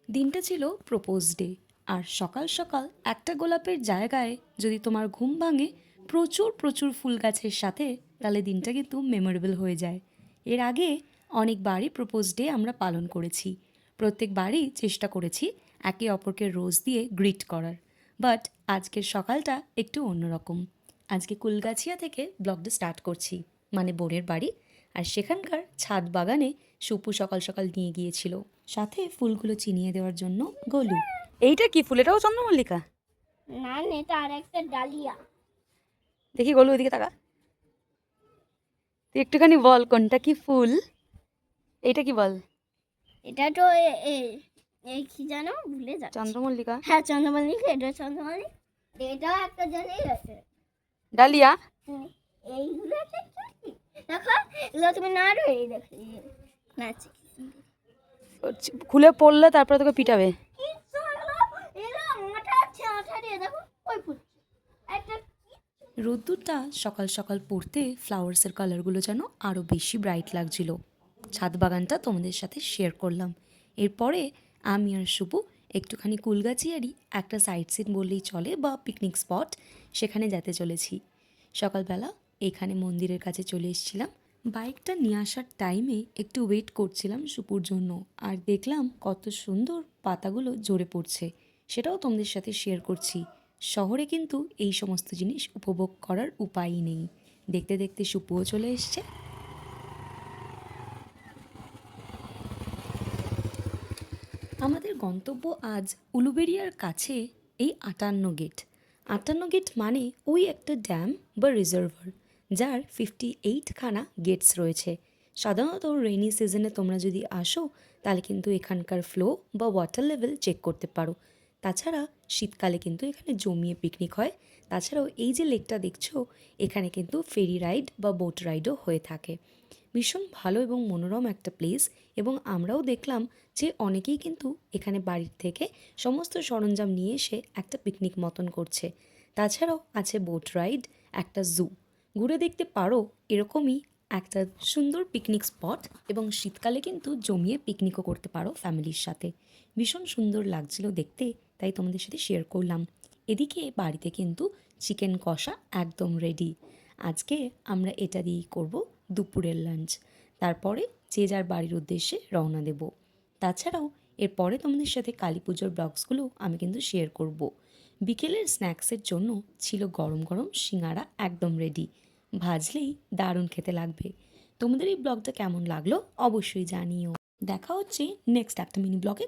দিনটা ছিল propose day. আর সকাল সকাল একটা গোলাপের জায়গায় যদি তোমার ঘুম ভাঙে প্রচুর প্রচুর ফুল গাছের সাথে, তাহলে দিনটা কিন্তু মেমোরেবল হয়ে যায়। এর আগে অনেকবারই প্রপোজ ডে আমরা পালন করেছি, প্রত্যেকবারই চেষ্টা করেছি একে অপরকে রোজ দিয়ে গ্রিট করার। বাট আজকের সকালটা একটু অন্যরকম। আজকে কুলগাছিয়া থেকে ব্লগটা স্টার্ট করছি, মানে বোনের বাড়ি। আর সেখানকার ছাদ বাগানে সুপু সকাল সকাল নিয়ে গিয়েছিল সাথে ফুলগুলো চিনিয়ে দেওয়ার জন্য গোলু। এইটা কি ফুল? এটাও চন্দ্রমল্লিকা? না এটা আর একটা ডালিয়া। দেখি গোলু, ওইদিকে তাকা, তুই একটুখানি বল কোনটা কি ফুল। এইটা কি বল? এটা তো এই কি জানো ভুলে যাচ্ছি। চন্দ্রমল্লিকা? হ্যাঁ চন্দ্রমল্লিকা, এটা চন্দ্রমল্লিকা। এটা একটা জায়গায় আছে ডালিয়া? এইগুলো আছে কি? দেখো এগুলো তুমি না রে, এই দেখো নাচে খুলে পড়লে তারপরে তোকে পিটাবে। রোদ্দুরটা সকাল সকাল পড়তে ফ্লাওয়ার্সের কালারগুলো যেন আরও বেশি ব্রাইট লাগছিল। ছাদ বাগানটা তোমাদের সাথে শেয়ার করলাম। এরপরে আমি আর শুভু একটুখানি কুলগাছিয়ারই একটা সাইট সিন বললেই চলে বা পিকনিক স্পট, সেখানে যেতে চলেছি। সকালবেলা এখানে মন্দিরের কাছে চলে এসেছিলাম। বাইকটা নিয়ে আসার টাইমে একটু ওয়েট করছিলাম শুপুর জন্য, আর দেখলাম কত সুন্দর পাতাগুলো ঝরে পড়ছে, সেটাও তোমাদের সাথে শেয়ার করছি। শহরে কিন্তু এই সমস্ত জিনিস উপভোগ করার উপায়ই নেই। দেখতে দেখতে শুপুও চলে এসছে। আমাদের গন্তব্য আজ উলুবেড়িয়ার কাছে এই 58 গেট। 58 গেট মানে ওই একটা ড্যাম বা রিজার্ভার, যার 58খানা গেটস রয়েছে। সাধারণত রেইনি সিজনে তোমরা যদি আসো তাহলে কিন্তু এখানকার ফ্লো বা ওয়াটার লেভেল চেক করতে পারো। তাছাড়া শীতকালে কিন্তু এখানে জমিয়ে পিকনিক হয়। তাছাড়াও এই যে লেকটা দেখছো, এখানে কিন্তু ফেরি রাইড বা বোট রাইডও হয়ে থাকে। ভীষণ ভালো এবং মনোরম একটা প্লেস। এবং আমরাও দেখলাম যে অনেকেই কিন্তু এখানে বাড়ির থেকে সমস্ত সরঞ্জাম নিয়ে এসে একটা পিকনিক মতন করছে। তাছাড়াও আছে বোট রাইড, একটা জু। ঘুরে দেখতে পারো এরকমই একটা সুন্দর পিকনিক স্পট, এবং শীতকালে কিন্তু জমিয়ে পিকনিকও করতে পারো ফ্যামিলির সাথে। ভীষণ সুন্দর লাগছিল দেখতে, তাই তোমাদের সাথে শেয়ার করলাম। এদিকে বাড়িতে কিন্তু চিকেন কষা একদম রেডি। আজকে আমরা এটা দিয়েই করব দুপুরের লাঞ্চ। তারপরে যে যার বাড়ির উদ্দেশ্যে রওনা দেব। তাছাড়াও এরপরে তোমাদের সাথে কালী পুজোর ব্লগসগুলো আমি কিন্তু শেয়ার করব। বিকেলের স্ন্যাক্সের জন্য ছিল গরম গরম সিঙ্গারা একদম রেডি, ভাজলেই দারুণ খেতে লাগবে। তোমাদের এই ব্লগটা কেমন লাগলো অবশ্যই জানিও। দেখা হচ্ছে নেক্সট একটা মিনি ব্লগে।